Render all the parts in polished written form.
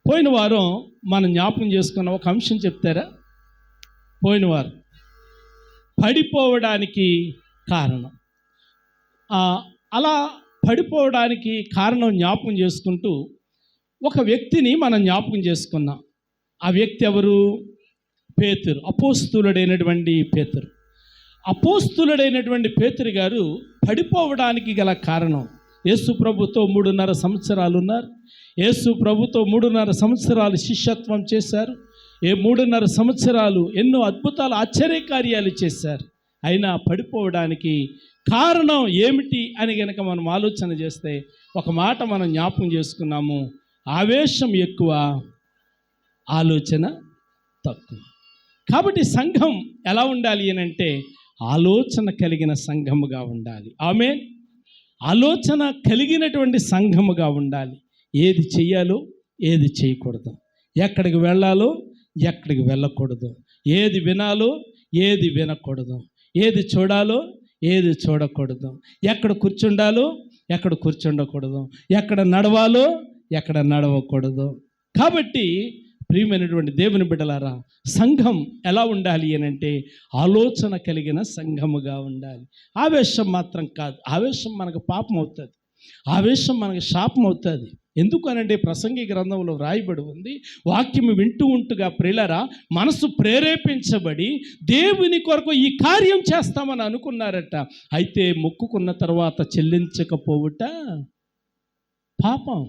పోయిన వారం మనం జ్ఞాపకం చేసుకున్న ఒక అంశం చెప్తారా? పోయిన వారం పడిపోవడానికి కారణం. అలా పడిపోవడానికి కారణం జ్ఞాపకం చేసుకుంటూ ఒక వ్యక్తిని మనం జ్ఞాపకం చేసుకున్నాం. ఆ వ్యక్తి ఎవరు? పేతురు, అపోస్తులుడైనటువంటి పేతురు. అపోస్తులుడైనటువంటి పేతురు గారు పడిపోవడానికి గల కారణం, యేసు ప్రభుతో 3.5 సంవత్సరాలు ఉన్నారు. యేసు ప్రభుతో 3.5 సంవత్సరాలు శిష్యత్వం చేశారు. 3.5 సంవత్సరాలు ఎన్నో అద్భుతాలు, ఆశ్చర్యకార్యాలు చేశారు. అయినా పడిపోవడానికి కారణం ఏమిటి అని గనక మనం ఆలోచన చేస్తే ఒక మాట మనం జ్ఞాపకం చేసుకున్నాము: ఆవేశం ఎక్కువ, ఆలోచన తక్కువ. కాబట్టి సంఘం ఎలా ఉండాలి అని అంటే ఆలోచన కలిగిన సంఘముగా ఉండాలి. ఆమేన్. ఆలోచన కలిగినటువంటి సంఘముగా ఉండాలి. ఏది చెయ్యాలో ఏది చేయకూడదు, ఎక్కడికి వెళ్ళాలో ఎక్కడికి వెళ్ళకూడదు, ఏది వినాలో ఏది వినకూడదు, ఏది చూడాలో ఏది చూడకూడదు, ఎక్కడ కూర్చుండాలో ఎక్కడ కూర్చుండకూడదు, ఎక్కడ నడవాలో ఎక్కడ నడవకూడదు. కాబట్టి ప్రియమైనటువంటి దేవుని బిడ్డలారా, సంఘం ఎలా ఉండాలి అని అంటే ఆలోచన కలిగిన సంఘముగా ఉండాలి. ఆవేశం మాత్రం కాదు. ఆవేశం మనకు పాపం అవుతుంది, ఆవేశం మనకు శాపం అవుతుంది. ఎందుకు అనంటే ప్రసంగి గ్రంథంలో రాయబడి ఉంది, వాక్యం వింటూ ఉంటుగా ప్రియులారా మనసు ప్రేరేపించబడి దేవుని కొరకు ఈ కార్యం చేస్తామని అనుకున్నారట. అయితే మొక్కుకున్న తర్వాత చెల్లించకపోవుట పాపం.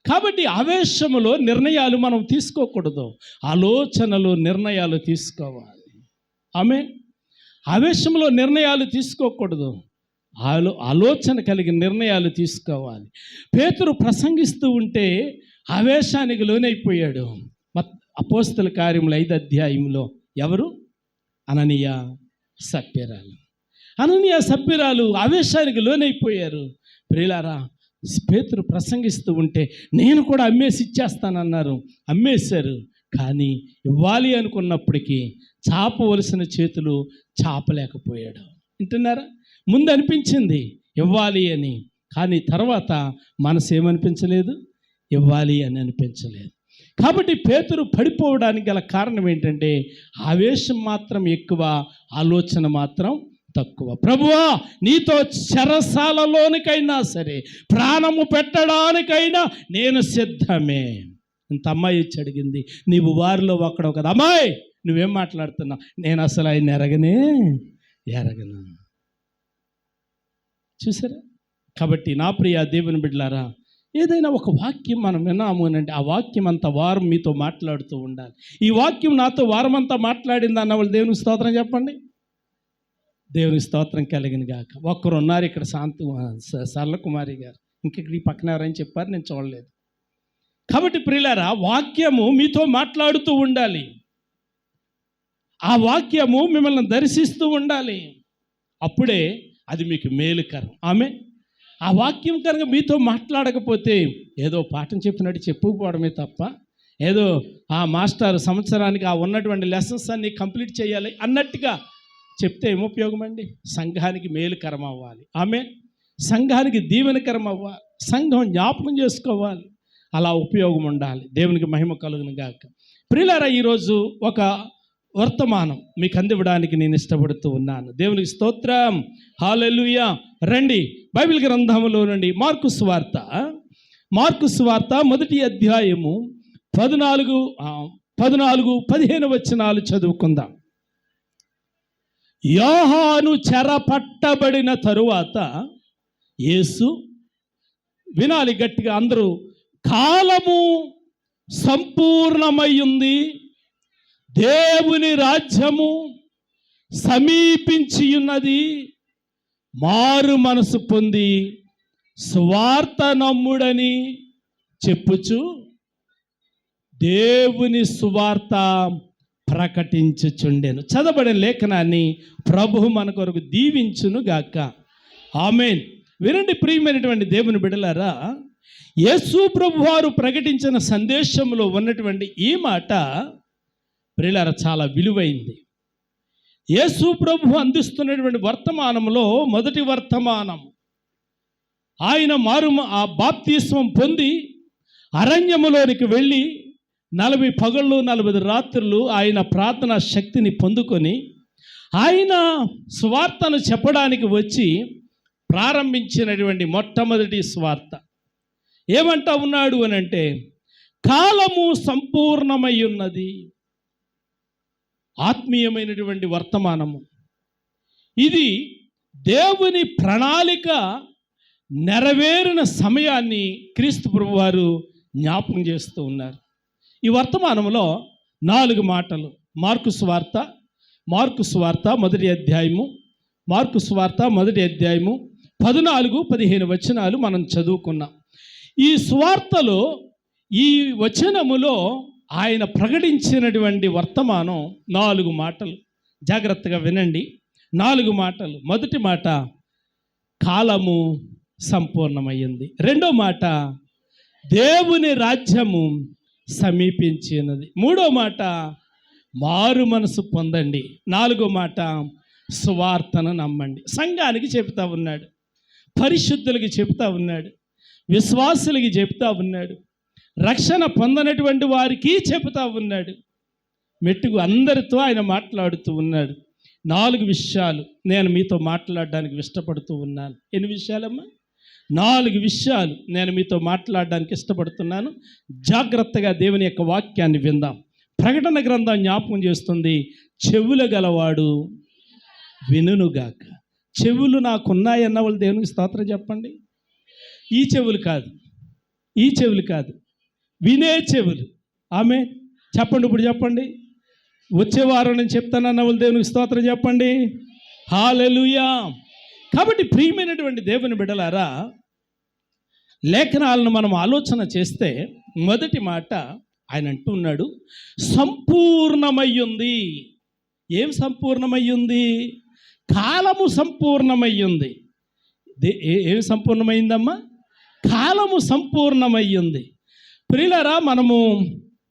కాబట్టి ఆవేశములో నిర్ణయాలు మనం తీసుకోకూడదు, ఆలోచనలో నిర్ణయాలు తీసుకోవాలి. ఆమేన్. ఆవేశంలో నిర్ణయాలు తీసుకోకూడదు, ఆలోచన కలిగిన నిర్ణయాలు తీసుకోవాలి. పేతురు ప్రసంగిస్తూ ఉంటే ఆవేశానికి లోనైపోయాడు. అపోస్తల కార్యములు 5వ అధ్యాయంలో ఎవరు? అననీయ సప్ఫీరాలు. అననీయ సప్ఫీరాలు ఆవేశానికి లోనైపోయారు. ప్రియులారా, పేతురు ప్రసంగిస్తూ ఉంటే నేను కూడా అమ్మేసి ఇచ్చేస్తానన్నారు. అమ్మేశారు. కానీ ఇవ్వాలి అనుకున్నప్పటికీ చాపవలసిన చేతులు చాపలేకపోయాడు. వింటున్నారా? ముందు అనిపించింది ఇవ్వాలి అని, కానీ తర్వాత మనసు ఏమనిపించలేదు, ఇవ్వాలి అని అనిపించలేదు. కాబట్టి పేతురు పడిపోవడానికి గల కారణం ఏంటంటే ఆవేశం మాత్రం ఎక్కువ, ఆలోచన మాత్రం తక్కువ. ప్రభువా, నీతో చెరసాలలోనికైనా సరే, ప్రాణము పెట్టడానికైనా నేను సిద్ధమే. ఇంత అమ్మాయి ఇచ్చి అడిగింది, నీవు వారిలో ఒక్కడో కదా. అమ్మాయి, నువ్వేం మాట్లాడుతున్నావు? నేను అసలు ఆయన ఎరగను. చూసారా? కాబట్టి నా ప్రియ దేవుని బిడ్డలారా, ఏదైనా ఒక వాక్యం మనం విన్నాము అని అంటే ఆ వాక్యం అంతా వారం మీతో మాట్లాడుతూ ఉండాలి. ఈ వాక్యం నాతో వారం అంతా మాట్లాడింది అన్న వాళ్ళు దేవునికి స్తోత్రం చెప్పండి. దేవునికి స్తోత్రం కలిగిన గాక. ఒక్కరు ఉన్నారు ఇక్కడ, సరళకుమారి గారు. ఇంకెక్కడ ఈ పక్కన ఎవరని చెప్పారు, నేను చూడలేదు. కాబట్టి ప్రియులారా, వాక్యము మీతో మాట్లాడుతూ ఉండాలి, ఆ వాక్యము మిమ్మల్ని దర్శిస్తూ ఉండాలి. అప్పుడే అది మీకు మేలుకరం. ఆమె ఆ వాక్యం కనుక మీతో మాట్లాడకపోతే ఏదో పాఠం చెప్పినట్టు చెప్పుకోవడమే తప్ప, ఏదో ఆ మాస్టర్ సంవత్సరానికి ఆ ఉన్నటువంటి లెసన్స్ అన్ని కంప్లీట్ చేయాలి అన్నట్టుగా చెప్తే ఏం ఉపయోగం అండి? సంఘానికి మేలుకరం అవ్వాలి. ఆమె సంఘానికి దీవెనకరం అవ్వాలి, సంఘం జ్ఞాపకం చేసుకోవాలి, అలా ఉపయోగం ఉండాలి. దేవునికి మహిమ కలుగును గాక. ప్రియులారా, ఈరోజు ఒక వర్తమానం మీకు అందివ్వడానికి నేను ఇష్టపడుతూ ఉన్నాను. దేవునికి స్తోత్రం, హల్లెలూయా. రండి బైబిల్ గ్రంథంలో నుండి మార్కు సువార్త 1వ అధ్యాయము 14-15 వచనాలు చదువుకుందాం. యోహాను చెరపట్టబడిన తరువాత యేసు, వినాలి గట్టిగా అందరూ, కాలము సంపూర్ణమయ్యింది, దేవుని రాజ్యము సమీపించి ఉన్నది, మారు మనసు పొంది సువార్త నమ్ముడని చెప్పుచు దేవుని సువార్త ప్రకటించుచుండెను. చదవబడిన లేఖనాన్ని ప్రభువు మన కొరకు దీవించును గాక. ఆమేన్. వినండి ప్రియమైనటువంటి దేవుని బిడ్డలారా, యేసు ప్రభు వారు ప్రకటించిన సందేశంలో ఉన్నటువంటి ఈ మాట ప్రియులారా చాలా విలువైంది. యేసు ప్రభు అందిస్తున్నటువంటి వర్తమానంలో మొదటి వర్తమానం, ఆయన ఆ బాప్తిస్మం పొంది అరణ్యములోనికి వెళ్ళి 40 పగళ్ళు 40 రాత్రులు ఆయన ప్రార్థనా శక్తిని పొందుకొని ఆయన సువార్తను చెప్పడానికి వచ్చి ప్రారంభించినటువంటి మొట్టమొదటి సువార్త ఏమంటా ఉన్నాడు అని అంటే, కాలము సంపూర్ణమై ఉన్నది. ఆత్మీయమైనటువంటి వర్తమానము ఇది. దేవుని ప్రణాళిక నెరవేరిన సమయాన్ని క్రీస్తు ప్రభువారు జ్ఞాపకం చేస్తూ ఉన్నారు. ఈ వర్తమానంలో 4 మాటలు. మార్కు సువార్త మొదటి అధ్యాయము, మార్కు సువార్త మొదటి అధ్యాయము 14-15 వచనాలు మనం చదువుకున్నాం. ఈ సువార్తలో ఈ వచనములో ఆయన ప్రకటించినటువంటి వర్తమానం 4 మాటలు. జాగ్రత్తగా వినండి. 4 మాటలు. మొదటి మాట, కాలము సంపూర్ణమయ్యింది. రెండో మాట, దేవుని రాజ్యము సమీపించినది. మూడో మాట, మారు మనసు పొందండి. 4వ మాట, సువార్తను నమ్మండి. సంఘానికి చెప్తా ఉన్నాడు, పరిశుద్ధులకి చెప్తా ఉన్నాడు, విశ్వాసులకి చెప్తా ఉన్నాడు, రక్షణ పొందనటువంటి వారికి చెప్తా ఉన్నాడు. మెట్టుకు అందరితో ఆయన మాట్లాడుతూ ఉన్నాడు. 4 విషయాలు నేను మీతో మాట్లాడడానికి ఇష్టపడుతూ ఉన్నాను. ఎన్ని విషయాలమ్మా? 4 విషయాలు నేను మీతో మాట్లాడడానికి ఇష్టపడుతున్నాను. జాగ్రత్తగా దేవుని యొక్క వాక్యాన్ని విందాం. ప్రకటన గ్రంథం జ్ఞాపకం చేస్తుంది, చెవులు గలవాడు వినుగాక. చెవులు నాకున్నాయన్న వాళ్ళు దేవునికి స్తోత్రం చెప్పండి. ఈ చెవులు కాదు, వినే చెవులు. ఆమె చెప్పండి. ఇప్పుడు చెప్పండి. వచ్చే వారం నేను చెప్తానన్న వాళ్ళు దేవునికి స్తోత్రం చెప్పండి. హల్లెలూయా. కాబట్టి ప్రియమైనటువంటి దేవుని బిడ్డలారా, లేఖనాలను మనం ఆలోచన చేస్తే మొదటి మాట ఆయన అంటూ ఉన్నాడు, సంపూర్ణమయ్యింది. ఏం సంపూర్ణమయ్యింది? కాలము సంపూర్ణమయ్యింది. ఏం సంపూర్ణమైందమ్మా? కాలము సంపూర్ణమయ్యింది. ప్రియులారా, మనము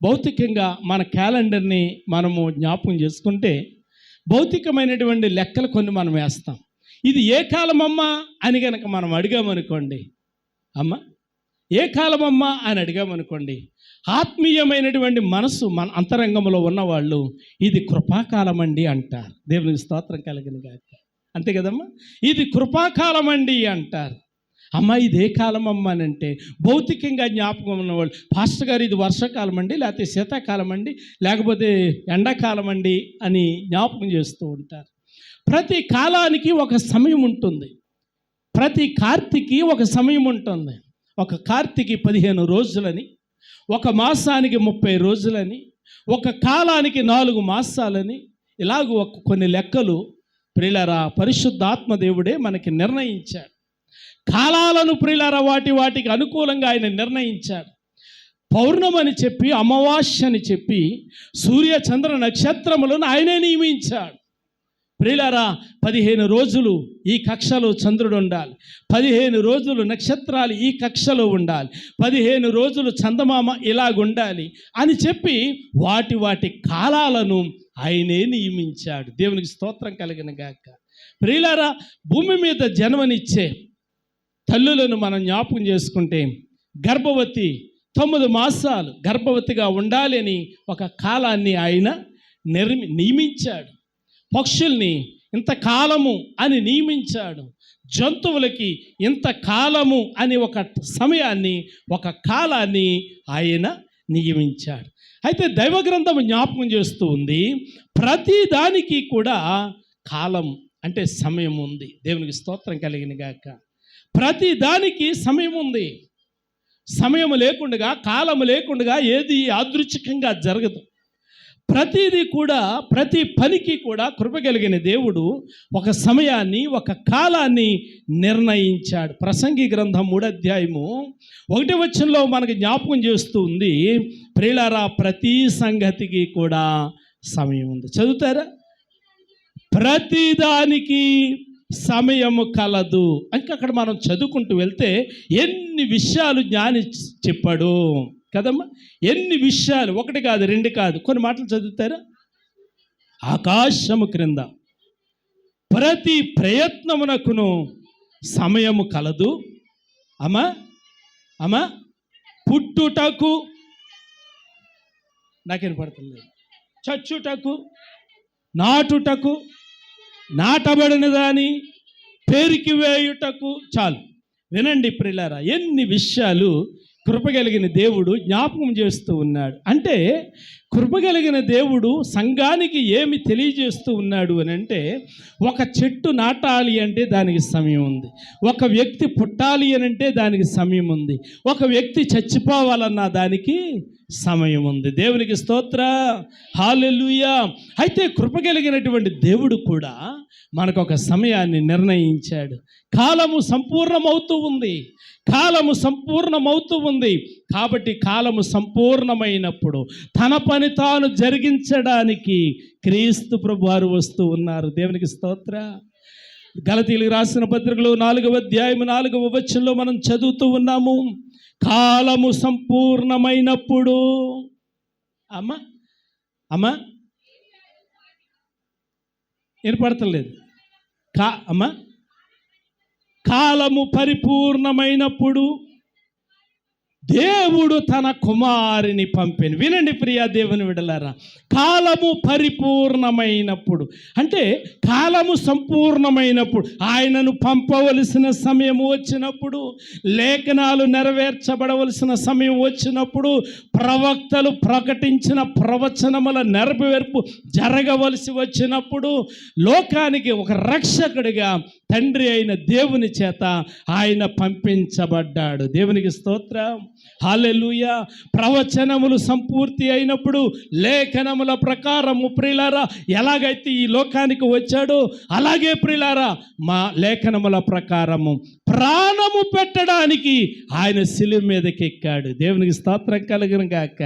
భౌతికంగా మన క్యాలెండర్ని మనము జ్ఞాపకం చేసుకుంటే భౌతికమైనటువంటి లెక్కలు కొన్ని మనం వేస్తాం. ఇది ఏ కాలమమ్మా అని కనుక మనం అడిగామనుకోండి, అమ్మ ఏ కాలమమ్మా అని అడిగామనుకోండి, ఆత్మీయమైనటువంటి మనసు మన అంతరంగంలో ఉన్నవాళ్ళు ఇది కృపాకాలం అండి అంటారు. దేవునికి స్తోత్రం కలిగిన గాక. అంతే కదమ్మా, ఇది కృపాకాలం అండి అంటారు. అమ్మ ఇది ఏ కాలం అమ్మ అని అంటే భౌతికంగా జ్ఞాపకం ఉన్నవాళ్ళు, పాస్టర్ గారు ఇది వర్షాకాలం అండి, లేకపోతే శీతాకాలం అండి, లేకపోతే ఎండాకాలం అండి అని జ్ఞాపకం చేస్తూ ఉంటారు. ప్రతి కాలానికి ఒక సమయం ఉంటుంది. ప్రతి కార్తీకి ఒక సమయం ఉంటుంది. ఒక కార్తీకి 15 రోజులని, ఒక మాసానికి 30 రోజులని, ఒక కాలానికి 4 మాసాలని, ఇలాగ కొన్ని లెక్కలు ప్రియులారా పరిశుద్ధాత్మ దేవుడే మనకి నిర్ణయించాడు. కాలాలను ప్రియులారా వాటికి అనుకూలంగా ఆయన నిర్ణయించాడు. పౌర్ణమని చెప్పి, అమావాస్యని చెప్పి, సూర్య చంద్ర నక్షత్రములను ఆయనే నియమించాడు. ప్రియులారా 15 రోజులు ఈ కక్షలో చంద్రుడు ఉండాలి, 15 రోజులు నక్షత్రాలు ఈ కక్షలో ఉండాలి, 15 రోజులు చందమామ ఇలాగుండాలి అని చెప్పి వాటి కాలాలను ఆయనే నియమించాడు. దేవునికి స్తోత్రం కలిగిన గాక. ప్రియులారా, భూమి మీద జన్మనిచ్చే తల్లులను మనం జ్ఞాపకం చేసుకుంటే గర్భవతి 9 మాసాలు గర్భవతిగా ఉండాలి అని ఒక కాలాన్ని ఆయన నియమించాడు. పక్షుల్ని ఇంతకాలము అని నియమించాడు. జంతువులకి ఇంతకాలము అని ఒక సమయాన్ని, ఒక కాలాన్ని ఆయన నియమించాడు. అయితే దైవ గ్రంథం జ్ఞాపకం చేస్తూ ఉంది, ప్రతి దానికి కూడా కాలం అంటే సమయం ఉంది. దేవునికి స్తోత్రం కలిగిన గాక. ప్రతి దానికి సమయం ఉంది. సమయం లేకుండా, కాలం లేకుండా ఏది యాదృచ్ఛికంగా జరగదు. ప్రతిదీ కూడా, ప్రతి పనికి కూడా కృప కలిగిన దేవుడు ఒక సమయాన్ని, ఒక కాలాన్ని నిర్ణయించాడు. ప్రసంగి గ్రంథం 3వ అధ్యాయము 1వ వచనంలో మనకు జ్ఞాపకం చేస్తూ ఉంది, ప్రియులారా ప్రతి సంగతికి కూడా సమయం ఉంది. చదువుతారా? ప్రతిదానికి సమయము కలదు. ఇంకా అక్కడ మనం చదువుకుంటూ వెళ్తే ఎన్ని విషయాలు జ్ఞాని చెప్పాడు కదమ్మా. ఎన్ని విషయాలు, 1 కాదు 2 కాదు, కొన్ని మాటలు చదువుతారా? ఆకాశము క్రింద ప్రతి ప్రయత్నమునకును సమయము కలదు. అమ్మా పుట్టుటకు నాకు వినపడతలేదు. చచ్చుటకు, నాటుటకు, నాటబడిన దాని పేరికి వేయుటకు. చాలు వినండి ప్రియులారా, ఎన్ని విషయాలు కృపగలిగిన దేవుడు జ్ఞాపకం చేస్తూ ఉన్నాడు. అంటే కృపగలిగిన దేవుడు సంఘానికి ఏమి తెలియజేస్తూ ఉన్నాడు అని అంటే, ఒక చెట్టు నాటాలి అంటే దానికి సమయం ఉంది, ఒక వ్యక్తి పుట్టాలి అని అంటే దానికి సమయం ఉంది, ఒక వ్యక్తి చచ్చిపోవాలన్నా దానికి సమయం ఉంది. దేవునికి స్తోత్ర, హల్లెలూయా. అయితే కృపగలిగినటువంటి దేవుడు కూడా మనకు ఒక సమయాన్ని నిర్ణయించాడు. కాలము సంపూర్ణమవుతూ ఉంది, కాలము సంపూర్ణమవుతూ ఉంది. కాబట్టి కాలము సంపూర్ణమైనప్పుడు తన పని తాను జరిగించడానికి క్రీస్తు ప్రభు వారు వస్తూ ఉన్నారు. దేవునికి స్తోత్ర. గలతీయులకు రాసిన పత్రికలో 4వ అధ్యాయం 4వ వచనంలో మనం చదువుతూ ఉన్నాము, కాలము సంపూర్ణమైనప్పుడు. అమ్మా ఏర్పడతలేదు. కాలము పరిపూర్ణమైనప్పుడు దేవుడు తన కుమారుని పంపెను. వినండి ప్రియా దేవుని విడలారా, కాలము పరిపూర్ణమైనప్పుడు అంటే కాలము సంపూర్ణమైనప్పుడు, ఆయనను పంపవలసిన సమయం వచ్చినప్పుడు, లేఖనాలు నెరవేర్చబడవలసిన సమయం వచ్చినప్పుడు, ప్రవక్తలు ప్రకటించిన ప్రవచనముల నెరవేర్పు జరగవలసి వచ్చినప్పుడు, లోకానికి ఒక రక్షకుడిగా తండ్రి అయిన దేవుని చేత ఆయన పంపించబడ్డాడు. దేవునికి స్తోత్రం, హల్లెలూయా. ప్రవచనములు సంపూర్తి అయినప్పుడు లేఖనముల ప్రకారము ప్రియులారా ఎలాగైతే ఈ లోకానికి వచ్చాడో అలాగే ప్రియులారా మా లేఖనముల ప్రకారము ప్రాణము పెట్టడానికి ఆయన శిలువ మీదకి ఎక్కాడు. దేవునికి స్తోత్రం కలుగును గాక,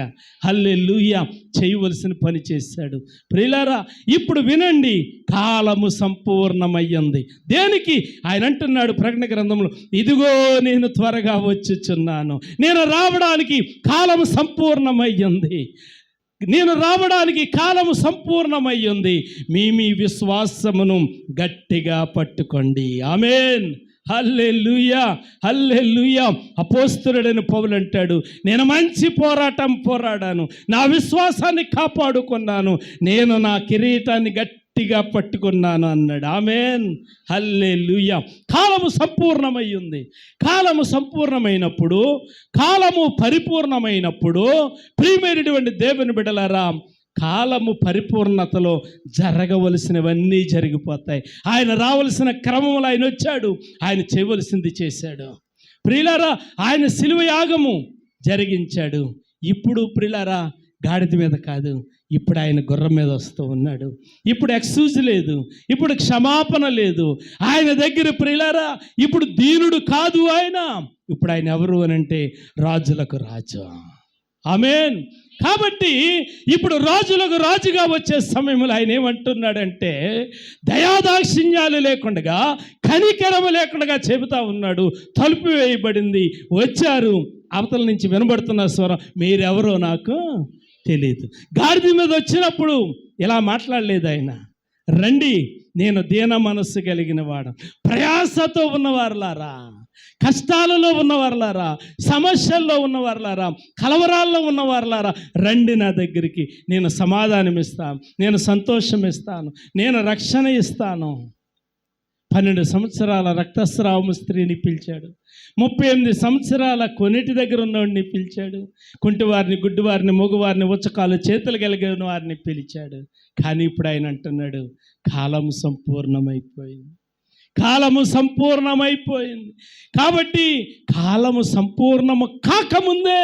హల్లెలూయా. చేయవలసిన పని చేశాడు. ప్రియులారా ఇప్పుడు వినండి, కాలము సంపూర్ణమయ్యింది. దేనికి? ఆయన అంటున్నాడు ప్రకటన గ్రంథంలో, ఇదిగో నేను త్వరగా వచ్చుచున్నాను. నేను రావడానికి కాలము సంపూర్ణమయ్యింది, నేను రావడానికి కాలము సంపూర్ణమయ్యింది. మీ విశ్వాసమును గట్టిగా పట్టుకోండి. ఆమేన్, హల్లెలూయా, హల్లెలూయా. అపోస్తలుడైన పౌలు అంటాడు, నేను మంచి పోరాటం పోరాడాను, నా విశ్వాసాన్ని కాపాడుకున్నాను, నేను నా కిరీటాన్ని గట్టిగా పట్టుకున్నాను అన్నాడు. ఆమేన్, హల్లెలూయా. కాలము సంపూర్ణమయ్యింది. కాలము సంపూర్ణమైనప్పుడు, కాలము పరిపూర్ణమైనప్పుడు ప్రియమైనటువంటి దేవుని బిడ్డలారా, కాలము పరిపూర్ణతలో జరగవలసినవన్నీ జరిగిపోతాయి. ఆయన రావలసిన క్రమంలో ఆయన వచ్చాడు, ఆయన చేయవలసింది చేశాడు. ప్రియులారా ఆయన శిలువ యాగము జరిగించాడు. ఇప్పుడు ప్రియులారా గాడిద మీద కాదు, ఇప్పుడు ఆయన గుర్రం మీద వస్తూ ఉన్నాడు. ఇప్పుడు ఎక్స్క్యూజ్ లేదు, ఇప్పుడు క్షమాపణ లేదు ఆయన దగ్గర. ప్రియులారా ఇప్పుడు దీనుడు కాదు ఆయన, ఇప్పుడు ఆయన ఎవరు అని అంటే రాజులకు రాజు. ఆమేన్. కాబట్టి ఇప్పుడు రాజులకు రాజుగా వచ్చే సమయంలో ఆయన ఏమంటున్నాడంటే, దయాదాక్షిణ్యాలు లేకుండా, కనికరము లేకుండా చెబుతా ఉన్నాడు. తలుపు వేయబడింది, వచ్చారు. అవతల నుంచి వినబడుతున్న స్వరం, మీరెవరో నాకు తెలియదు. గాడిద మీద వచ్చినప్పుడు ఇలా మాట్లాడలేదు ఆయన, రండి నేను దీన మనస్సు కలిగిన వాడు, ప్రయాసతో ఉన్నవారులారా, కష్టాలలో ఉన్నవారులారా, సమస్యల్లో ఉన్నవారులారా, కలవరాల్లో ఉన్నవారులారా, రండి నా దగ్గరికి, నేను సమాధానం ఇస్తాను, నేను సంతోషం ఇస్తాను, నేను రక్షణ ఇస్తాను. 12 సంవత్సరాల రక్తస్రావము స్త్రీని పిలిచాడు, 38 సంవత్సరాల కొన్నిటి దగ్గర ఉన్నవాడిని పిలిచాడు, కుంటివారిని, గుడ్డివారిని, మూగవారిని, ఉచ్చకాలు చేతులు కలిగిన వారిని పిలిచాడు. కానీ ఇప్పుడు ఆయన అంటున్నాడు, కాలము సంపూర్ణమైపోయింది, కాలము సంపూర్ణమైపోయింది. కాబట్టి కాలము సంపూర్ణము కాకముందే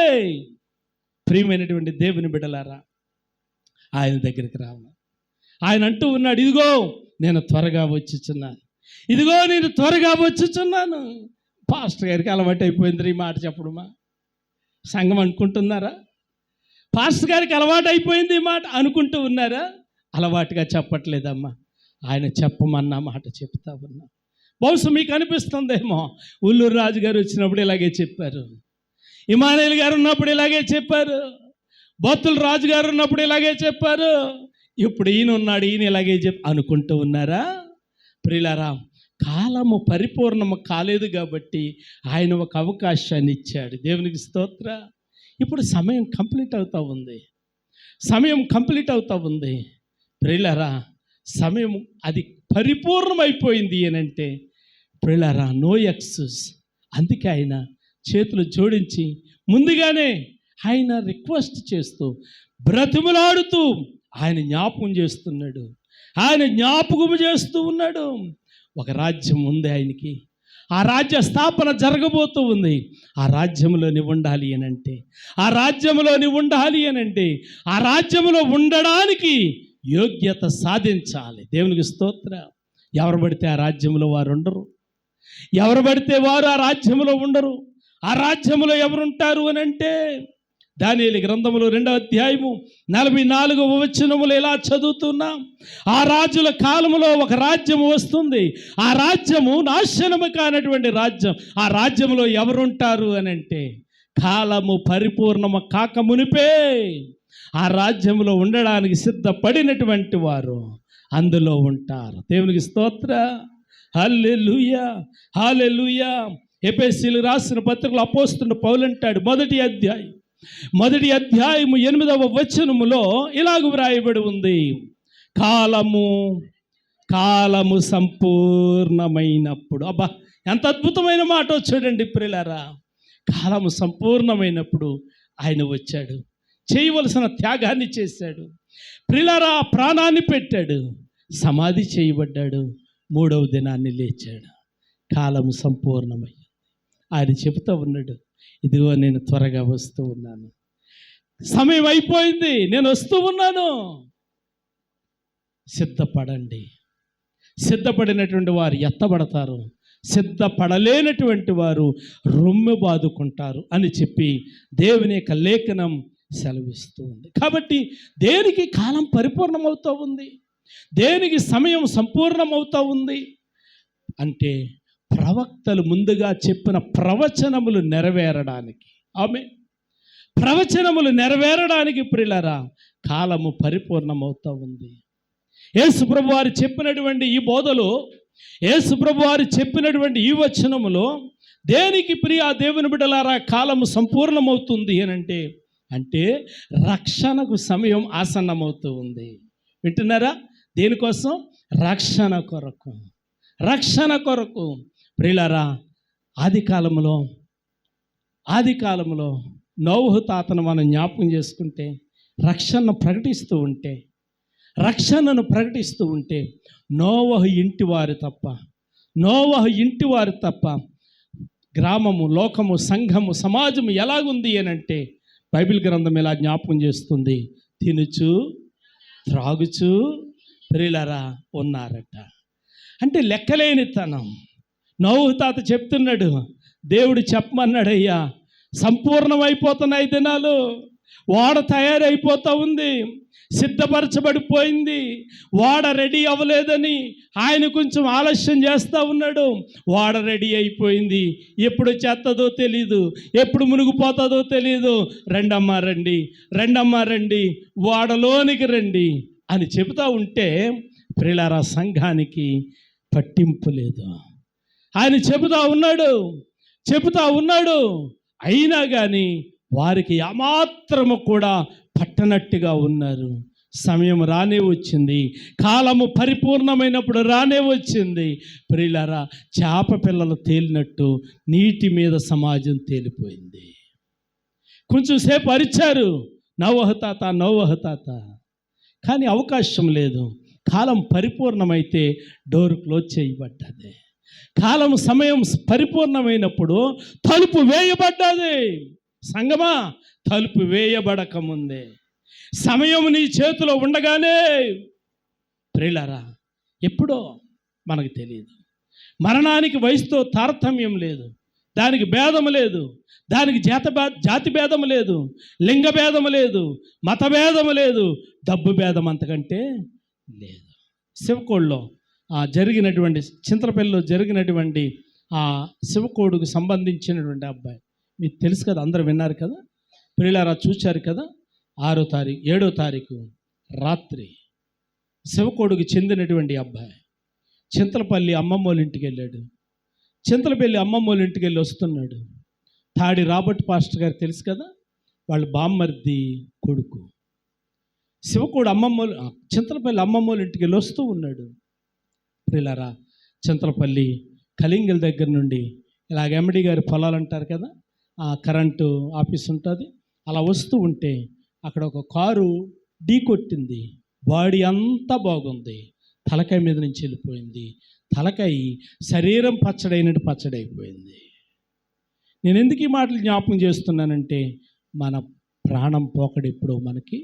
ప్రియమైనటువంటి దేవుని బిడ్డలారా ఆయన దగ్గరికి రావాలి. ఆయన అంటూ ఉన్నాడు, ఇదిగో నేను త్వరగా వచ్చుచున్నాను, ఇదిగో నేను త్వరగా వచ్చుచున్నాను. పాస్టర్ గారికి అలవాటు అయిపోయింది ఈ మాట చెప్పడమా? సంఘం అనుకుంటున్నారా? పాస్టర్ గారికి అలవాటు అయిపోయింది ఈ మాట అనుకుంటూ ఉన్నారా? అలవాటుగా చెప్పట్లేదమ్మా, ఆయన చెప్పమన్న మాట చెప్తా ఉన్నా. బహుశా మీకు అనిపిస్తుందేమో, ఉల్లూరు రాజు గారు వచ్చినప్పుడు ఇలాగే చెప్పారు, ఇమానుయేల్ గారు ఉన్నప్పుడు ఇలాగే చెప్పారు, బొత్తుల రాజు గారు ఉన్నప్పుడు ఇలాగే చెప్పారు, ఇప్పుడు ఈయన ఉన్నాడు, ఈయన ఇలాగే అనుకుంటూ ఉన్నారా? ప్రియులారా కాలము పరిపూర్ణము కాలేదు కాబట్టి ఆయన ఒక అవకాశాన్ని ఇచ్చాడు. దేవునికి స్తోత్ర. ఇప్పుడు సమయం కంప్లీట్ అవుతూ ఉంది. సమయం కంప్లీట్ అవుతా ఉంది. ప్రియులారా, సమయం అది పరిపూర్ణమైపోయింది అనంటే ప్రియులారా, నో ఎక్స్క్యూజ్. అందుకే ఆయన చేతులు జోడించి ముందుగానే ఆయన రిక్వెస్ట్ చేస్తూ బ్రతిమలాడుతూ ఆయన జ్ఞాపకం చేస్తున్నాడు. ఆయన జ్ఞాపకం చేస్తూ ఉన్నాడు. ఒక రాజ్యం ఉంది ఆయనకి. ఆ రాజ్య స్థాపన జరగబోతూ ఉంది. ఆ రాజ్యంలో నీవు ఉండాలి అనంటే, ఆ రాజ్యంలో నీవు ఉండాలి అనంటే, ఆ రాజ్యంలో ఉండడానికి యోగ్యత సాధించాలి. దేవునికి స్తోత్రం. ఎవరు పడితే ఆ రాజ్యంలో వారు ఉండరు. ఎవరు పడితే వారు ఆ రాజ్యంలో ఉండరు. ఆ రాజ్యంలో ఎవరుంటారు అనంటే, దానియేలు గ్రంథములో 2వ అధ్యాయము 44వ వచనములో ఇలా చదువుతున్నాం. ఆ రాజుల కాలములో ఒక రాజ్యం వస్తుంది. ఆ రాజ్యము నాశనము కానటువంటి రాజ్యం. ఆ రాజ్యంలో ఎవరుంటారు అనంటే, కాలము పరిపూర్ణము కాక మునిపే ఆ రాజ్యంలో ఉండడానికి సిద్ధపడినటువంటి వారు అందులో ఉంటారు. దేవునికి స్తోత్ర. హల్లెలూయా, హల్లెలూయా. ఎఫెసీయులకు రాసిన పత్రికలో అపోస్తలుడు పౌలు అంటాడు, మొదటి అధ్యాయము 8వ వచనములో ఇలాగ వ్రాయబడి ఉంది, కాలము సంపూర్ణమైనప్పుడు. అబ్బా, ఎంత అద్భుతమైన మాట చూడండి ప్రియులారా. కాలము సంపూర్ణమైనప్పుడు ఆయన వచ్చాడు, చేయవలసిన త్యాగాన్ని చేశాడు. ప్రియులారా, ప్రాణాన్ని పెట్టాడు, సమాధి చేయబడ్డాడు, 3వ దినాన్ని లేచాడు. కాలము సంపూర్ణమయ్యింది. ఆయన చెబుతూ ఉన్నాడు, ఇదిగో నేను త్వరగా వస్తూ ఉన్నాను, సమయం అయిపోయింది, నేను వస్తూ ఉన్నాను, సిద్ధపడండి. సిద్ధపడినటువంటి వారు ఎత్తబడతారు, సిద్ధపడలేనటువంటి వారు రొమ్మె బాదుకుంటారు అని చెప్పి దేవుని యొక్క లేఖనం సెలవిస్తూ ఉంది. కాబట్టి దేనికి కాలం పరిపూర్ణమవుతూ ఉంది, దేనికి సమయం సంపూర్ణమవుతూ ఉంది అంటే ప్రవక్తలు ముందుగా చెప్పిన ప్రవచనములు నెరవేరడానికి. ప్రవచనములు నెరవేరడానికి ప్రియులారా కాలము పరిపూర్ణమవుతూ ఉంది. యేసుప్రభు వారు చెప్పినటువంటి ఈ బోధలో, యేసుప్రభు వారు చెప్పినటువంటి ఈ వచనములో దేనికి ప్రియా దేవుని బిడ్డలారా కాలము సంపూర్ణమవుతుంది అంటే రక్షణకు సమయం ఆసన్నమవుతూ ఉంది. వింటున్నారా? దేనికోసం? రక్షణ కొరకు ప్రియులారా, ఆది కాలంలో నోవహు తాతను మనం జ్ఞాపకం చేసుకుంటే రక్షణను ప్రకటిస్తూ ఉంటే నోవహు ఇంటి వారు తప్ప గ్రామము, లోకము, సంఘము, సమాజము ఎలాగుంది అనంటే బైబిల్ గ్రంథం ఇలా జ్ఞాపకం చేస్తుంది, తినుచు త్రాగుచు ప్రియులారా ఉన్నారట. అంటే లెక్కలేనితనం. నోవహు తాత చెప్తున్నాడు, దేవుడు చెప్పమన్నాడయ్యా, సంపూర్ణమైపోతున్నాయి దినాలు, ఓడ తయారైపోతూ ఉంది, సిద్ధపరచబడిపోయింది, ఓడ రెడీ అవ్వలేదని ఆయన కొంచెం ఆలస్యం చేస్తూ ఉన్నాడు. ఓడ రెడీ అయిపోయింది, ఎప్పుడు చేస్తుందో తెలీదు, ఎప్పుడు మునిగిపోతుందో తెలీదు, రెండమ్మా రండి, ఓడలోనికి రండి అని చెబుతూ ఉంటే ప్రియులారా సంఘానికి పట్టింపు లేదు. ఆయన చెబుతా ఉన్నాడు అయినా కానీ వారికి ఏమాత్రము కూడా పట్టనట్టుగా ఉన్నారు. సమయం రానే వచ్చింది, కాలము పరిపూర్ణమైనప్పుడు రానే వచ్చింది. ప్రియులారా, చేప పిల్లలు తేలినట్టు నీటి మీద సమాజం తేలిపోయింది. కొంచెం సేపు అరిచారు, నోవహు తాత, కానీ అవకాశం లేదు. కాలం పరిపూర్ణమైతే డోర్ క్లోజ్ చేయబడ్డది. సమయం పరిపూర్ణమైనప్పుడు తలుపు వేయబడ్డది. సంగమా, తలుపు వేయబడకముందే సమయం నీ చేతిలో ఉండగానే ప్రియులారా ఎప్పుడో మనకు తెలియదు. మరణానికి వయసుతో తారతమ్యం లేదు, దానికి భేదము లేదు, దానికి జాతి భేదము లేదు, లింగ భేదము లేదు, మత భేదము లేదు, డబ్బు భేదం అంతకంటే లేదు. శివకోడులో జరిగినటువంటి చింతలపల్లిలో జరిగినటువంటి ఆ శివకోడుకు సంబంధించినటువంటి అబ్బాయి మీకు తెలుసు కదా, అందరూ విన్నారు కదా, ప్రియులారా చూశారు కదా. 7వ తారీఖు రాత్రి శివకోడుకు చెందినటువంటి అబ్బాయి చింతలపల్లి అమ్మమ్మ వాళ్ళ ఇంటికి వెళ్ళాడు. చింతలపల్లి అమ్మమ్మ వాళ్ళ ఇంటికి వెళ్ళి వస్తున్నాడు. తాడి రాబర్ట్ పాస్టర్ గారు తెలుసు కదా, వాళ్ళు బామ్మర్ది కొడుకు. శివకుడు చింతలపల్లి అమ్మమ్మోళ్ళ ఇంటికి వెళ్ళి వస్తూ ఉన్నాడు. ప్రియులారా, చింతలపల్లి కలింగల్ దగ్గర నుండి ఇలాగ ఎండి గారి పొలాలు అంటారు కదా, ఆ కరెంటు ఆఫీస్ ఉంటుంది, అలా వస్తూ ఉంటే అక్కడ ఒక కారు ఢీ కొట్టింది. బాడీ అంతా బాగుంది, తలకాయ మీద నుంచి వెళ్ళిపోయింది. తలకాయ శరీరం పచ్చడైనట్టు పచ్చడైపోయింది. నేను ఎందుకు ఈ మాటలు జ్ఞాపకం చేస్తున్నానంటే, మన ప్రాణం పోకడు ఎప్పుడో మనకి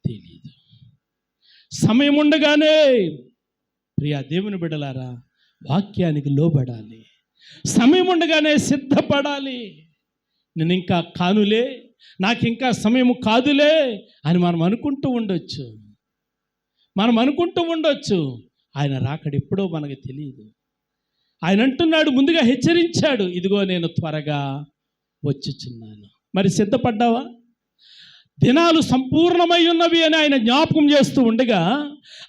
తెలియదు. సమయం ఉండగానే ప్రియా దేవుని బిడ్డలారా, వాక్యానికి లోబడాలి. సమయం ఉండగానే సిద్ధపడాలి. నేను ఇంకా కానులే, నాకు ఇంకా సమయం కాదులే అని మనం అనుకుంటూ ఉండొచ్చు. ఆయన రాకడ ఎప్పుడో మనకు తెలియదు. ఆయన అంటున్నాడు, ముందుగా హెచ్చరించాడు, ఇదిగో నేను త్వరగా వచ్చుచున్నాను. మరి సిద్ధపడ్డావా? దినాలు సంపూర్ణమై ఉన్నవి అని ఆయన జ్ఞాపకం చేస్తూ ఉండగా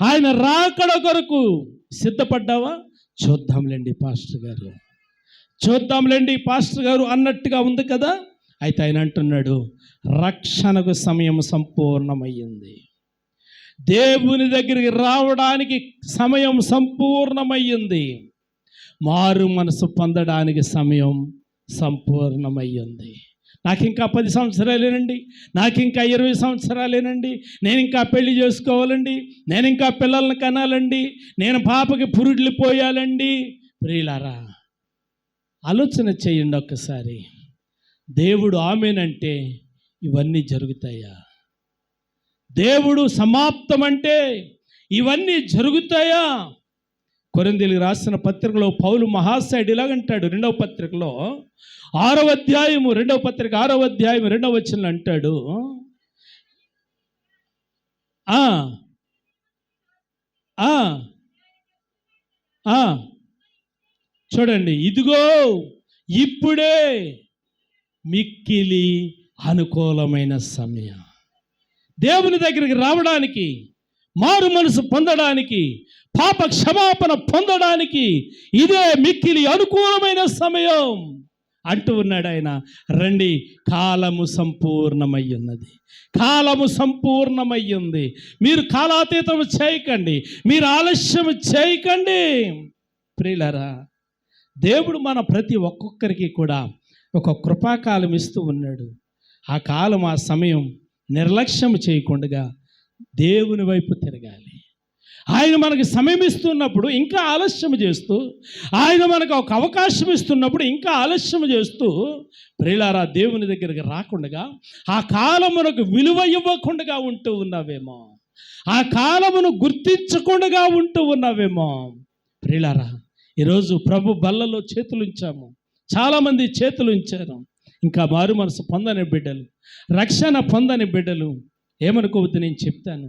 ఆయన రాకడ కొరకు సిద్ధపడ్డావా? చూద్దాంలేండి పాస్టర్ గారు అన్నట్టుగా ఉంది కదా. అయితే ఆయన అంటున్నాడు, రక్షణకు సమయం సంపూర్ణమయ్యింది. దేవుని దగ్గరికి రావడానికి సమయం సంపూర్ణమయ్యింది. మారు మనసు పొందడానికి సమయం సంపూర్ణమయ్యింది. నాకు ఇంకా 10 సంవత్సరాలేనండి, నాకు ఇంకా 20 సంవత్సరాలేనండి, నేను ఇంకా పెళ్లి చేసుకోవాలండి, నేను ఇంకా పిల్లల్ని కనాలండి, నేను పాపకి పురుడ్లు పోయాలండి. ప్రియులారా, ఆలోచన చేయండి ఒక్కసారి. దేవుడు ఆమేనంటే ఇవన్నీ జరుగుతాయా? దేవుడు సమాప్తం అంటే ఇవన్నీ జరుగుతాయా? కొరింథీయులకు రాసిన పత్రికలో పౌలు మహాశయుడు ఇలాగంటాడు, 2వ పత్రికలో 6వ అధ్యాయము 2వ పత్రిక 6వ అధ్యాయము 2వ వచనంలో అంటాడు, చూడండి, ఇదిగో ఇప్పుడే మిక్కిలి అనుకూలమైన సమయం. దేవుని దగ్గరికి రావడానికి, మారు మనసు పొందడానికి, పాప క్షమాపణ పొందడానికి ఇదే మిక్కిలి అనుకూలమైన సమయం అంటూ ఉన్నాడు ఆయన. రండి, కాలము సంపూర్ణమయ్యింది. మీరు కాలాతీతం చేయకండి, మీరు ఆలస్యం చేయకండి. ప్రియులారా, దేవుడు మన ప్రతి ఒక్కొక్కరికి కూడా ఒక కృపాకాలం ఇస్తూ ఉన్నాడు. ఆ కాలం, ఆ సమయం నిర్లక్ష్యం చేయకుండా దేవుని వైపు తిరగాలి. ఆయన మనకి సమయం ఇస్తున్నప్పుడు ఇంకా ఆలస్యం చేస్తూ, ఆయన మనకు ఒక అవకాశం ఇస్తున్నప్పుడు ఇంకా ఆలస్యం చేస్తూ, ప్రియులారా, దేవుని దగ్గరికి రాకుండా ఆ కాలమునకు విలువ ఇవ్వకుండా ఉంటూ ఉన్నావేమో, ఆ కాలమును గుర్తించకుండా ఉంటూ ఉన్నావేమో. ప్రియులారా, ఈరోజు ప్రభు బల్లలో చేతులు ఉంచాము, చాలామంది చేతులు ఉంచారు. ఇంకా మారు మనసు పొందని బిడ్డలు, రక్షణ పొందని బిడ్డలు ఏమనుకోవద్దు, నేను చెప్తాను.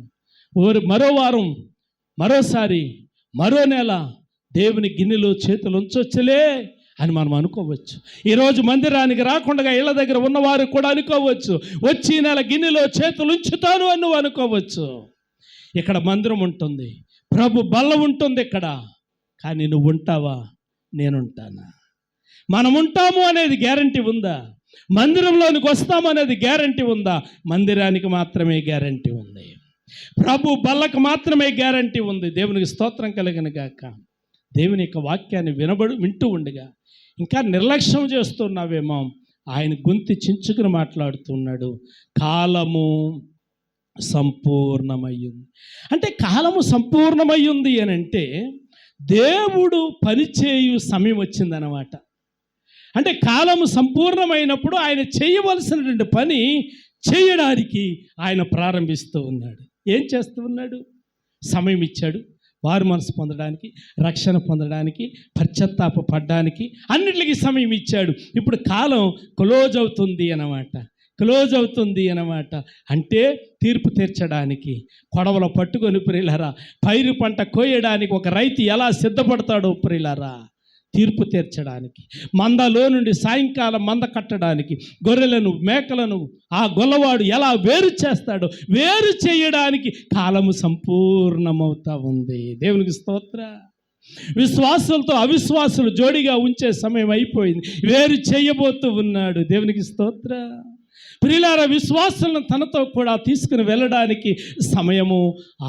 మరో వారం, మరోసారి, మరో నెల దేవుని గిన్నెలో చేతులు ఉంచొచ్చులే అని మనం అనుకోవచ్చు. ఈరోజు మందిరానికి రాకుండా ఇళ్ళ దగ్గర ఉన్నవారు కూడా అనుకోవచ్చు, వచ్చి నెల గిన్నెలో చేతులు ఉంచుతాను అని నువ్వు అనుకోవచ్చు. ఇక్కడ మందిరం ఉంటుంది, ప్రభు బల్ల ఉంటుంది ఇక్కడ. కానీ నువ్వు ఉంటావా? నేనుంటానా? మనం ఉంటాము అనేది గ్యారంటీ ఉందా? మందిరంలోనికి వస్తాము అనేది గ్యారంటీ ఉందా? మందిరానికి మాత్రమే గ్యారంటీ ఉంది, ప్రభు బల్లకు మాత్రమే గ్యారంటీ ఉంది. దేవునికి స్తోత్రం కలుగును గాక. దేవుని యొక్క వాక్యాన్ని వింటూ ఉండగా ఇంకా నిర్లక్ష్యం చేస్తున్నావేమో. ఆయన గొంతు చించుకుని మాట్లాడుతున్నాడు, కాలము సంపూర్ణమయ్యింది. అంటే కాలము సంపూర్ణమయ్యింది అని అంటే దేవుడు పనిచేయు సమయం వచ్చిందన్నమాట. అంటే కాలము సంపూర్ణమైనప్పుడు ఆయన చేయవలసినటువంటి పని చేయడానికి ఆయన ప్రారంభిస్తూ ఉన్నాడు. ఏం చేస్తూ ఉన్నాడు? సమయం ఇచ్చాడు, వారు మనసు పొందడానికి, రక్షణ పొందడానికి, పశ్చాత్తాప పడ్డానికి, అన్నిటికీ సమయం ఇచ్చాడు. ఇప్పుడు కాలం క్లోజ్ అవుతుంది అన్నమాట. అంటే తీర్పు తీర్చడానికి, కొడవలు పట్టుకొని ప్రియులారా, పైరు పంట కోయడానికి ఒక రైతు ఎలా సిద్ధపడతాడో ప్రియులారా, తీర్పు తీర్చడానికి, మందలో నుండి సాయంకాలం మంద కట్టడానికి, గొర్రెలను మేకలను ఆ గొల్లవాడు ఎలా వేరు చేస్తాడో వేరు చేయడానికి కాలము సంపూర్ణమవుతా ఉంది. దేవునికి స్తోత్ర. విశ్వాసులతో అవిశ్వాసులు జోడిగా ఉంచే సమయం అయిపోయింది, వేరు చేయబోతూ ఉన్నాడు. దేవునికి స్తోత్ర. ప్రియులారా, విశ్వాసులను తనతో కూడా తీసుకుని వెళ్ళడానికి సమయము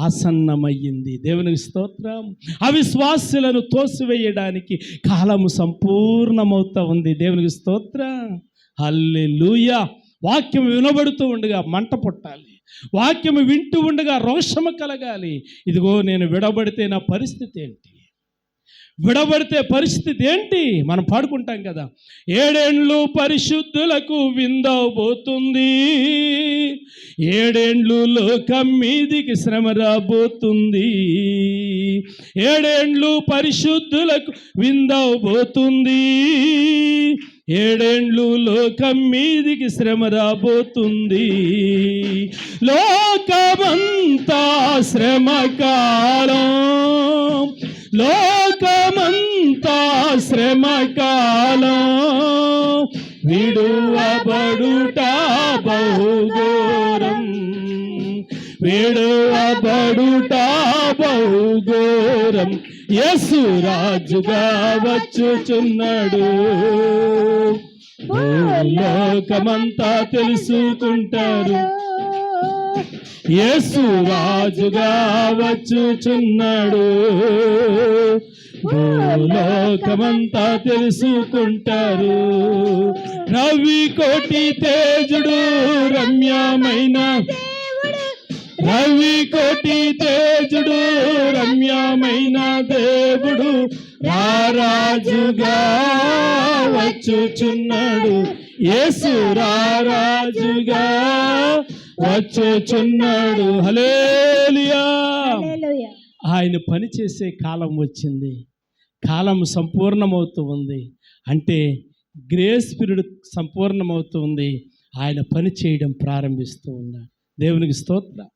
ఆసన్నమయ్యింది. దేవునికి స్తోత్రం. అవిశ్వాసులను తోసివేయడానికి కాలము సంపూర్ణమవుతా ఉంది. దేవునికి స్తోత్రం. హల్లెలూయా. వాక్యం వినబడుతూ ఉండగా మంట పుట్టాలి, వాక్యం వింటూ ఉండగా రోషము కలగాలి. ఇదిగో నేను విడబడితే నా పరిస్థితి ఏంటి, విడబడితే పరిస్థితి ఏంటి? మనం పాడుకుంటాం కదా, 7 ఏండ్లు పరిశుద్ధులకు విందవబోతుంది, 7 ఏండ్లు లోకం మీదికి శ్రమ రాబోతుంది, 7 ఏండ్లు పరిశుద్ధులకు విందవబోతుంది, 7 ఏండ్లు లోకం మీదికి శ్రమ రాబోతుంది. లోకమంతా శ్రమ కాలం, లోకమంతా శ్రమ కాలం, విడువబడుట బహుఘోరం, విడువబడుట బహుఘోరం. యేసు రాజుగా వచ్చుచున్నాడు, లోకమంతా తెలుసుకుంటారు. యేసు రాజుగా వచ్చుచున్నాడు, లోకమంతా తెలుసుకుంటారు. రవి కోటి తేజుడు రమ్యమైన, రవి కోటి తేజుడు రమ్యమైన దేవుడు రారాజుగా వచ్చుచున్నాడు. యేసు రారాజుగా వచ్చుచున్నాడు. హల్లెలూయా. ఆయన పనిచేసే కాలం వచ్చింది, కాలం సంపూర్ణమవుతూ ఉంది. అంటే గ్రేస్ పీరియడ్ సంపూర్ణమవుతూ ఉంది. ఆయన పని చేయడం ప్రారంభిస్తూ ఉన్నాడు. దేవునికి స్తోత్రం.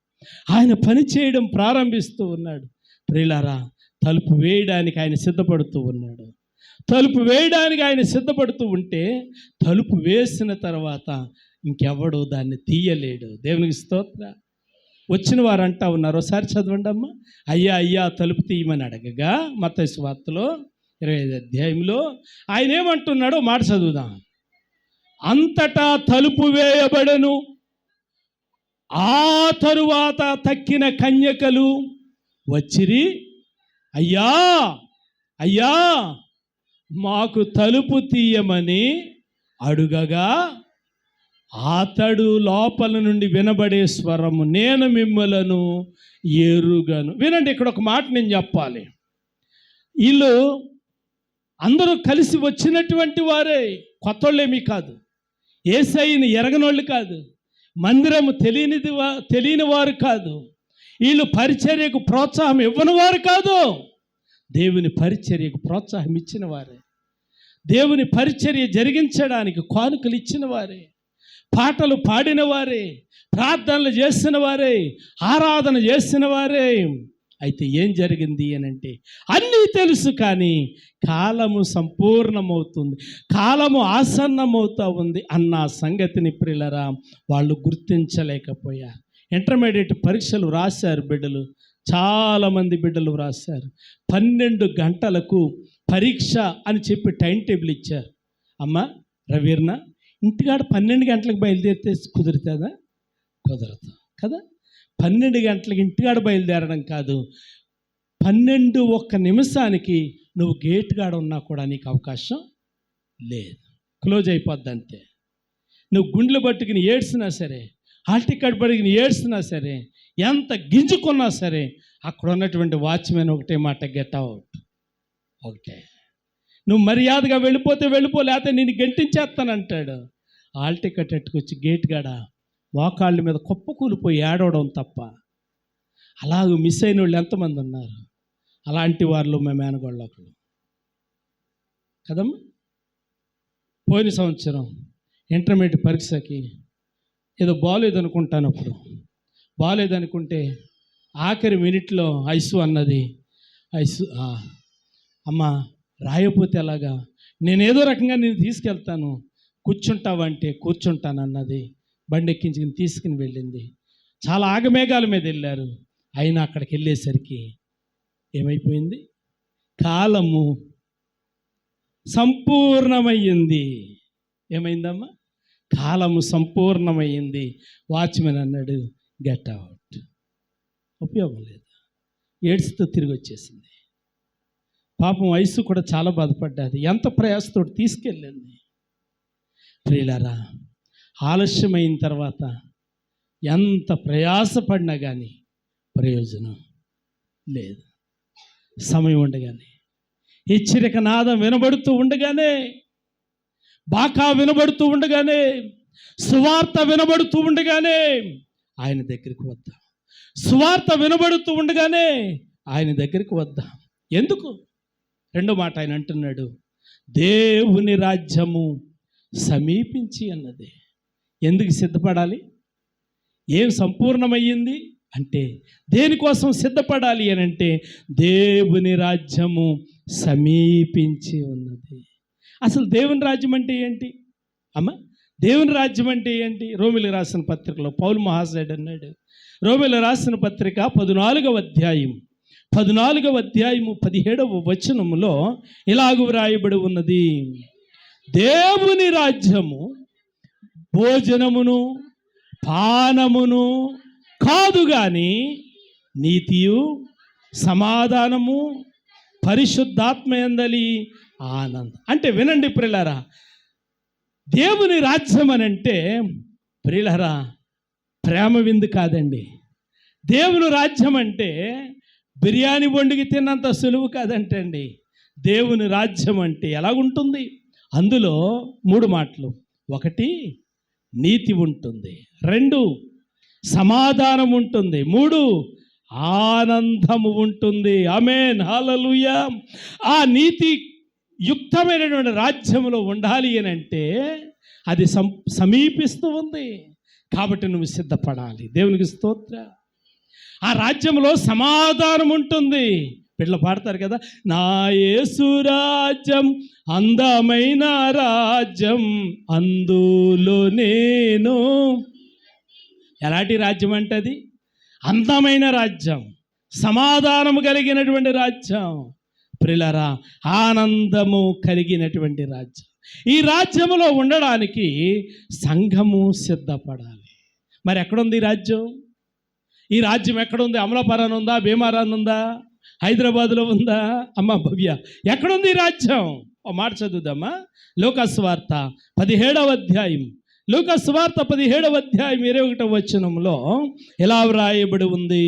ఆయన పని చేయడం ప్రారంభిస్తూ ఉన్నాడు. ప్రియులారా, తలుపు వేయడానికి ఆయన సిద్ధపడుతూ ఉన్నాడు. తలుపు వేయడానికి ఆయన సిద్ధపడుతూ ఉంటే, తలుపు వేసిన తర్వాత ఇంకెవడు దాన్ని తీయలేడు. దేవునికి స్తోత్రం. వచ్చిన వారు అంటా ఉన్నారు, ఒకసారి చదవండి అమ్మా. అయ్యా అయ్యా తలుపు తీయమని అడగగా మత్తయి సువార్తలో 25వ అధ్యాయంలో ఆయన ఏమంటున్నాడో మాట చదువుదాం. అంతటా తలుపు వేయబడెను, ఆ తరువాత తక్కిన కన్యకలు వచ్చిరి, అయ్యా అయ్యా మాకు తలుపు తీయమని అడుగగా, అతడు లోపల నుండి వినబడే స్వరము, నేను మిమ్మలను ఎరుగను. వినండి, ఇక్కడ ఒక మాట నేను చెప్పాలి. వీళ్ళు అందరూ కలిసి వచ్చినటువంటి వారే, కొత్తోళ్ళేమీ కాదు, యేసయ్యని ఎరగనోళ్ళు కాదు, మందిరము తెలియని వారు కాదు, వీళ్ళు పరిచర్యకు ప్రోత్సాహం ఇవ్వని వారు కాదు, దేవుని పరిచర్యకు ప్రోత్సాహం ఇచ్చిన వారే, దేవుని పరిచర్య జరిగించడానికి కానుకలు ఇచ్చిన వారే, పాటలు పాడిన వారే, ప్రార్థనలు చేసిన వారే, ఆరాధన చేసిన వారే. అయితే ఏం జరిగింది అని అంటే, అన్నీ తెలుసు కానీ కాలము సంపూర్ణమవుతుంది, కాలము ఆసన్నమవుతూ ఉంది అన్న సంగతిని ప్రియులరా వాళ్ళు గుర్తించలేకపోయారు. ఇంటర్మీడియట్ పరీక్షలు రాశారు బిడ్డలు, చాలామంది బిడ్డలు రాశారు. 12 గంటలకు పరీక్ష అని చెప్పి టైం టేబుల్ ఇచ్చారు. అమ్మ రవీర్ణ, ఇంటికాడ 12 గంటలకు బయలుదేరితే కుదురుతుందా? కుదరదు కదా. 12 గంటలకు ఇంటికాడ బయలుదేరడం కాదు, 12 నిమిషానికి నువ్వు గేట్ కాడ ఉన్నా కూడా నీకు అవకాశం లేదు, క్లోజ్ అయిపోద్ది అంతే. నువ్వు గుండెలు పట్టుకుని ఏడ్చినా సరే, హాల్ టికెట్ పట్టుకుని ఏడ్చినా సరే, ఎంత గింజుకున్నా సరే, అక్కడ ఉన్నటువంటి వాచ్మెన్ ఒకటే మాట, గెట్ అవుట్, ఒకటే. నువ్వు మర్యాదగా వెళ్ళిపోతే వెళ్ళిపో, లేకపోతే నేను గెంటించేస్తానంటాడు. హాల్ టికెట్ ఎట్టుకొచ్చి గేట్ కాడ మోకాళ్ళ మీద కుప్పకూలిపోయి ఏడవడం తప్ప. అలాగూ మిస్ అయిన వాళ్ళు ఎంతమంది ఉన్నారు? అలాంటి వారిలో మేము మేనగోళ్ళు ఒకళ్ళు కదమ్మా. పోయిన సంవత్సరం ఇంటర్మీడియట్ పరీక్షకి ఏదో బాగోలేదనుకుంటాను, అప్పుడు బాగోలేదనుకుంటే ఆఖరి మినిట్లో ఐసు అన్నది, ఐసు అమ్మ రాయపోతే ఎలాగా, నేనేదో రకంగా నేను తీసుకెళ్తాను, కూర్చుంటావంటే కూర్చుంటానన్నది. బండి ఎక్కించుకుని తీసుకుని వెళ్ళింది. చాలా ఆగమేఘాల మీద వెళ్ళారు. అయినా అక్కడికి వెళ్ళేసరికి ఏమైపోయింది? కాలము సంపూర్ణమయ్యింది. ఏమైందమ్మా? కాలము సంపూర్ణమైంది. వాచ్మెన్ అన్నాడు, గెట్ అవుట్. ఉపయోగం లేదు, ఏడ్చుతూ తిరిగి వచ్చేసింది. పాపం వయసు కూడా చాలా బాధపడ్డది. ఎంత ప్రయాసతో తీసుకెళ్ళింది. ప్రియులారా, ఆలస్యమైన తర్వాత ఎంత ప్రయాసపడినా కానీ ప్రయోజనం లేదు. సమయం ఉండగానే, హెచ్చరిక నాదం వినబడుతూ ఉండగానే, బాకా వినబడుతూ ఉండగానే, సువార్త వినబడుతూ ఉండగానే ఆయన దగ్గరికి వద్దాం. సువార్త వినబడుతూ ఉండగానే ఆయన దగ్గరికి వద్దాం. ఎందుకు? రెండో మాట ఆయన అంటున్నాడు, దేవుని రాజ్యము సమీపించి అన్నది. ఎందుకు సిద్ధపడాలి? ఏం సంపూర్ణమయ్యింది అంటే దేనికోసం సిద్ధపడాలి అని అంటే దేవుని రాజ్యము సమీపించి ఉన్నది. అసలు దేవుని రాజ్యం అంటే ఏంటి అమ్మ? దేవుని రాజ్యం అంటే ఏంటి? రోమిలకు రాసిన పత్రికలో పౌలు మహాశయుడు అన్నాడు, రోమిలకు రాసిన పత్రిక 14వ అధ్యాయం 17వ వచనములో ఇలాగూ వ్రాయబడి ఉన్నది, దేవుని రాజ్యము భోజనమును పానమును కాదు గాని నీతియు సమాధానము పరిశుద్ధాత్మయందలి ఆనందం. అంటే వినండి ప్రియులారా, దేవుని రాజ్యం అని అంటే ప్రియులారా ప్రేమ విందు కాదండి. దేవుని రాజ్యం అంటే బిర్యానీ వండికి తిన్నంత సులువు కాదంటండి. దేవుని రాజ్యం అంటే ఎలాగుంటుంది? అందులో 3 మాటలు. 1 నీతి ఉంటుంది, 2 సమాధానం ఉంటుంది, 3 ఆనందము ఉంటుంది. ఆమేన్, హల్లెలూయా. ఆ నీతి యుక్తమైనటువంటి రాజ్యంలో ఉండాలి అని అంటే అది సమీపిస్తూ ఉంది. కాబట్టి నువ్వు సిద్ధపడాలి. దేవునికి స్తోత్ర. ఆ రాజ్యంలో సమాధానం ఉంటుంది. పిల్లలు పాడతారు కదా, నా యేసు రాజ్యం అందమైన రాజ్యం, అందులో నేను. ఎలాంటి రాజ్యం అంటే అది? అందమైన రాజ్యం, సమాధానము కలిగినటువంటి రాజ్యం, ప్రియులారా ఆనందము కలిగినటువంటి రాజ్యం. ఈ రాజ్యములో ఉండడానికి సంఘము సిద్ధపడాలి. మరి ఎక్కడుంది ఈ రాజ్యం? ఈ రాజ్యం ఎక్కడుంది? అమలాపురం ఉందా? భీమారాన్ ఉందా? హైదరాబాద్లో ఉందా? అమ్మ భవ్య, ఎక్కడుంది ఈ రాజ్యం? ఓ మాట చదువుదామా. లూకాసు వార్త 17వ అధ్యాయం, లూకాసు వార్త 17వ అధ్యాయం 21వ వచనంలో ఎలా వ్రాయబడి ఉంది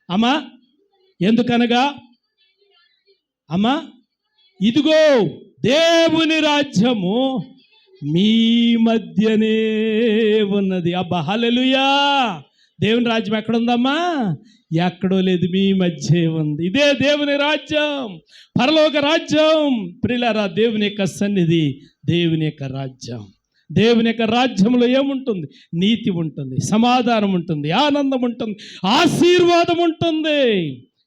అమ్మా? ఎందుకనగా అమ్మా, ఇదిగో దేవుని రాజ్యము మీ మధ్యనే ఉన్నది. అబ్బా హల్లెలూయా. దేవుని రాజ్యం ఎక్కడుందమ్మా? ఎక్కడో లేదు, మీ మధ్య ఉంది. ఇదే దేవుని రాజ్యం, పరలోక రాజ్యం. ప్రియులారా, దేవుని యొక్క సన్నిధి, దేవుని యొక్క రాజ్యం. దేవుని యొక్క రాజ్యంలో ఏముంటుంది? నీతి ఉంటుంది, సమాధానం ఉంటుంది, ఆనందం ఉంటుంది, ఆశీర్వాదం ఉంటుంది.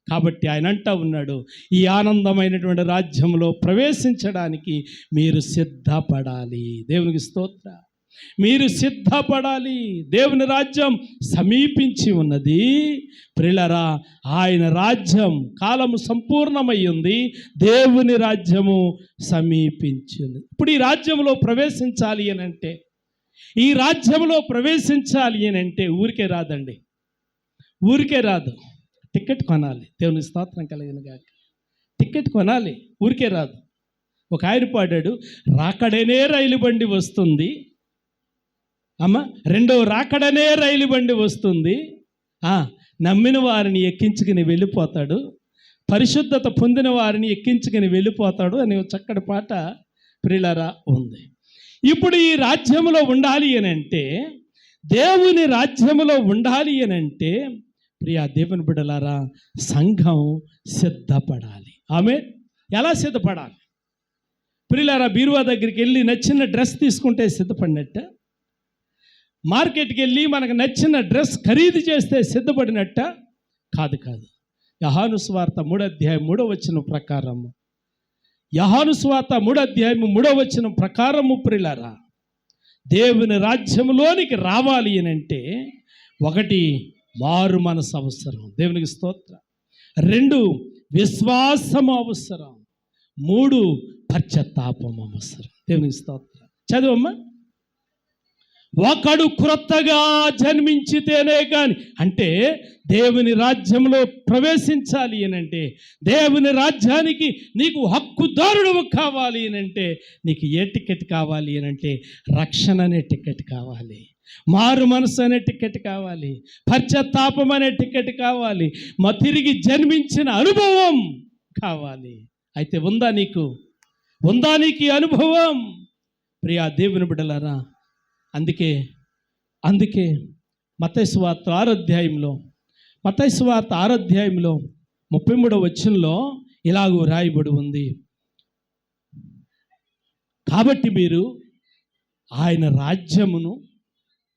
కాబట్టి ఆయన అంటూ ఉన్నాడు, ఈ ఆనందమైనటువంటి రాజ్యంలో ప్రవేశించడానికి మీరు సిద్ధపడాలి. దేవునికి స్తోత్ర. మీరు సిద్ధపడాలి. దేవుని రాజ్యం సమీపించి ఉన్నది. ప్రియులారా, ఆయన రాజ్యం కాలము సంపూర్ణమై ఉంది. దేవుని రాజ్యము సమీపించింది. ఇప్పుడు ఈ రాజ్యంలో ప్రవేశించాలి అని అంటే, ఈ రాజ్యంలో ప్రవేశించాలి అని అంటే ఊరికే రాదండి, ఊరికే రాదు. టికెట్ కొనాలి. దేవుని స్తోత్రం కలిగిన గాక. టికెట్ కొనాలి, ఊరికే రాదు. ఒక ఆయన పాడాడు, రాకడనే రైలు బండి వస్తుంది అమ్మ, రెండో రాకడనే రైలు బండి వస్తుంది, నమ్మిన వారిని ఎక్కించుకుని వెళ్ళిపోతాడు, పరిశుద్ధత పొందిన వారిని ఎక్కించుకుని వెళ్ళిపోతాడు అని ఒక చక్కటి పాట ప్రియులారా ఉంది. ఇప్పుడు ఈ రాజ్యంలో ఉండాలి అని అంటే, దేవుని రాజ్యంలో ఉండాలి అని అంటే ప్రియా దేవుని బిడ్డలారా, సంఘం సిద్ధపడాలి. ఆమె ఎలా సిద్ధపడాలి? ప్రియులారా, బీరువా దగ్గరికి వెళ్ళి నచ్చిన డ్రెస్ తీసుకుంటే సిద్ధపడినట్ట, మార్కెట్కి వెళ్ళి మనకు నచ్చిన డ్రెస్ ఖరీదు చేస్తే సిద్ధపడినట్ట కాదు. యోహాను సువార్త 3వ అధ్యాయం 3వ వచనం ప్రకారము, యోహాను సువార్త 3వ అధ్యాయం 3వ వచనం ప్రకారము ప్రియులారా, దేవుని రాజ్యంలోనికి రావాలి అని అంటే 1 మారు మనసు అవసరం. దేవునికి స్తోత్రం. 2 విశ్వాసము అవసరం. 3 పశ్చాత్తాపం అవసరం. దేవునికి స్తోత్రం. చదువమ్మా. ఒకడు క్రొత్తగా జన్మించితేనే కానీ, అంటే దేవుని రాజ్యంలో ప్రవేశించాలి అనంటే, దేవుని రాజ్యానికి నీకు హక్కుదారుడు కావాలి అనంటే, నీకు ఏ టికెట్ కావాలి అనంటే రక్షణ అనే టికెట్ కావాలి, మారు మనసు అనే టికెట్ కావాలి, పశ్చాత్తాపం అనే టికెట్ కావాలి, తిరిగి జన్మించిన అనుభవం కావాలి. అయితే ఉందా నీకు ఈ అనుభవం? ప్రియా దేవుని బిడ్డలారా, అందుకే మత్తయి సువార్త 6వ అధ్యాయంలో 33వ వచనంలో ఇలాగూ రాయబడి ఉంది, కాబట్టి మీరు ఆయన రాజ్యమును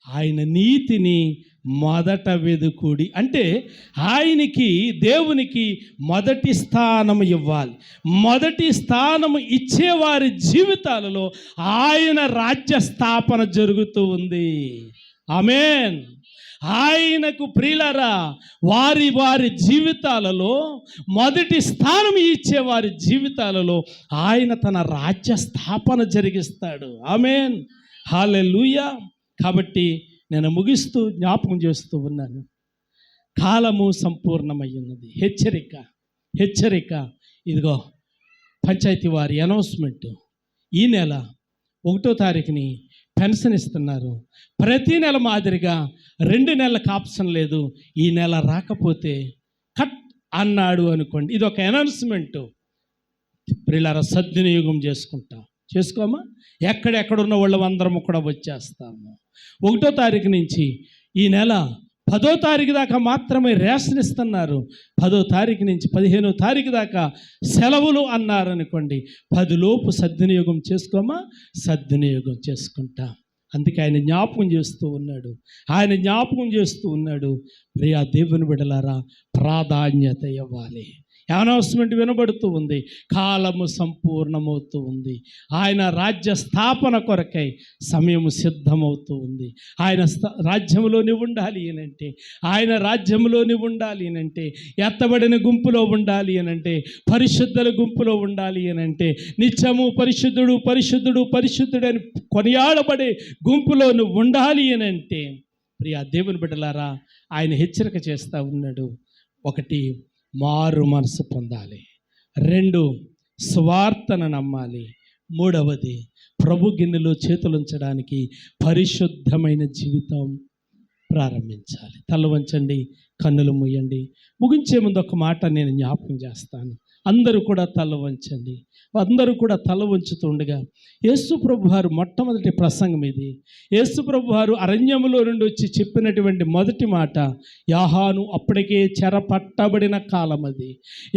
ఆయన నీతిని మొదట వెదుకుడి. అంటే దేవునికి మొదటి స్థానం ఇవ్వాలి. మొదటి స్థానం ఇచ్చేవారి జీవితాలలో ఆయన రాజ్య స్థాపన జరుగుతూ ఉంది. ఆమేన్. ఆయనకు ప్రియులారా, వారి జీవితాలలో మొదటి స్థానం ఇచ్చేవారి జీవితాలలో ఆయన తన రాజ్య స్థాపన జరిగిస్తాడు. ఆమేన్, హల్లెలూయా. కాబట్టి నేను ముగిస్తూ జ్ఞాపకం చేస్తూ ఉన్నాను, కాలము సంపూర్ణమయ్యున్నది. హెచ్చరిక. ఇదిగో పంచాయతీ వారి అనౌన్స్మెంట్, ఈ నెల 1వ తారీఖుని పెన్షన్ ఇస్తున్నారు. ప్రతి నెల మాదిరిగా 2 నెలలకు ఆప్షన్ లేదు. ఈ నెల రాకపోతే కట్ అన్నాడు అనుకోండి, ఇది ఒక అనౌన్స్మెంట్. ప్రియులారా, సద్వినియోగం చేసుకోమా. ఎక్కడెక్కడున్న వాళ్ళం అందరము కూడా వచ్చేస్తాము. 1వ తారీఖు నుంచి ఈ నెల 10వ తారీఖు దాకా మాత్రమే రేషన్ ఇస్తున్నారు. 10వ తారీఖు నుంచి 15వ తారీఖు దాకా సెలవులు అన్నారనుకోండి, 10 లోపు సద్వినియోగం చేసుకుంటా. అందుకే ఆయన జ్ఞాపకం చేస్తూ ఉన్నాడు. ప్రియా దేవుని బిడ్డలారా, ప్రాధాన్యత ఇవ్వాలి. అనౌన్స్మెంట్ వినబడుతూ ఉంది, కాలము సంపూర్ణమవుతూ ఉంది. ఆయన రాజ్య స్థాపన కొరకై సమయం సిద్ధమవుతూ ఉంది. ఆయన రాజ్యంలోని ఉండాలి అనంటే, ఎత్తబడిన గుంపులో ఉండాలి అనంటే, పరిశుద్ధుల గుంపులో ఉండాలి అనంటే, నిత్యము పరిశుద్ధుడు అని కొనియాడబడే గుంపులో నువ్వు ఉండాలి అనంటే, ప్రియా దేవుని బిడ్డలారా, ఆయన హెచ్చరిక చేస్తూ ఉన్నాడు. 1, మారు మనసు పొందాలి. 2, స్వార్థను నమ్మాలి. 3వది, ప్రభు గిన్నెలో చేతులుంచడానికి పరిశుద్ధమైన జీవితం ప్రారంభించాలి. తల వంచండి, కన్నులు మూయండి. ముగించే ముందు ఒక మాట నేను జ్ఞాపకం చేస్తాను. అందరూ కూడా తల వంచండి. అందరూ కూడా తల వంచుతుండగా, యేసు ప్రభు వారు మొట్టమొదటి ప్రసంగం ఇది. యేసు ప్రభు వారు అరణ్యములో నుండి వచ్చి చెప్పినటువంటి మొదటి మాట, యోహాను అప్పటికే చెరపట్టబడిన కాలం. అది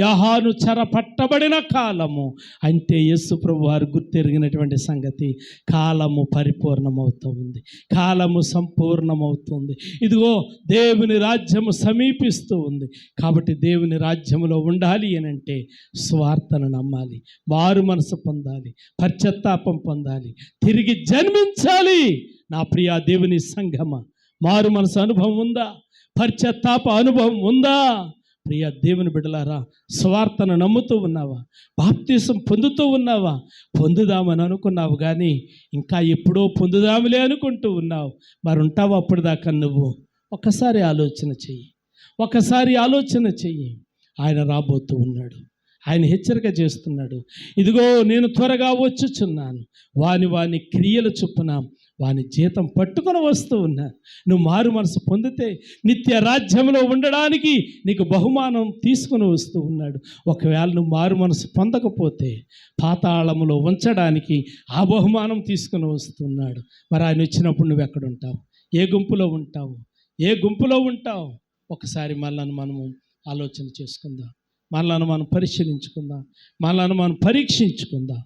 యోహాను చెరపట్టబడిన కాలము అంటే యేసు ప్రభు వారు గుర్తెరిగినటువంటి సంగతి, కాలము పరిపూర్ణమవుతూ ఉంది, కాలము సంపూర్ణమవుతుంది. ఇదిగో దేవుని రాజ్యము సమీపిస్తూ ఉంది. కాబట్టి దేవుని రాజ్యములో ఉండాలి అనంటే స్వార్థను నమ్మాలి, మారు మనసు పొందాలి, పశ్చాత్తాపం పొందాలి, తిరిగి జన్మించాలి. నా ప్రియా దేవుని సంఘమ, మారు మనసు అనుభవం ఉందా? పశ్చాత్తాప అనుభవం ఉందా? ప్రియా దేవుని బిడ్డలారా, స్వార్థను నమ్ముతూ ఉన్నావా? బాప్తిసం పొందుతూ ఉన్నావా? పొందుదామని అనుకున్నావు కానీ ఇంకా ఎప్పుడో పొందుదాములే అనుకుంటూ ఉన్నావు. మరి ఉంటావా అప్పటిదాకా? నువ్వు ఒకసారి ఆలోచన చెయ్యి. ఆయన రాబోతూ ఉన్నాడు. ఆయన హెచ్చరిక చేస్తున్నాడు. ఇదిగో నేను త్వరగా వచ్చుచున్నాను, వాని క్రియల చొప్పున వాని జీతం పట్టుకొని వస్తూ ఉన్నా. నువ్వు మారు మనసు పొందితే నిత్య రాజ్యంలో ఉండడానికి నీకు బహుమానం తీసుకుని వస్తూ ఉన్నాడు. ఒకవేళ నువ్వు మారు మనసు పొందకపోతే పాతాళములో ఉంచడానికి ఆ బహుమానం తీసుకుని వస్తున్నాడు. మరి ఆయన వచ్చినప్పుడు నువ్వు ఎక్కడుంటావు? ఏ గుంపులో ఉంటావు? ఒకసారి మనల్ని మనము ఆలోచన చేసుకుందాం, మనల్ని మనం పరిశీలించుకుందాం, మనల్ని మనం పరీక్షించుకుందాం.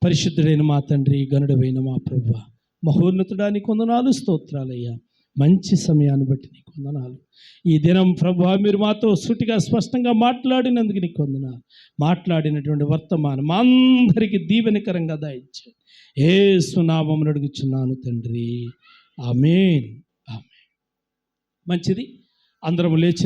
పరిశుద్ధుడైన మా తండ్రి, గనుడైన మా ప్రభువా, మహోన్నతుడా, నీకు వందనాలు, స్తోత్రాలయ్యా. మంచి సమయాన్ని బట్టి నీకు వందనాలు. ఈ దినం ప్రభువా, మీరు మాతో సూటిగా స్పష్టంగా మాట్లాడినందుకు నీకు వందనాలు. మాట్లాడినటువంటి వర్తమానం మా అందరికీ దీవెనకరంగా దయచేయండి. యేసు నామమున అడుగుచున్నాను తండ్రి, ఆమేన్. మంచిది. అందరం లేచి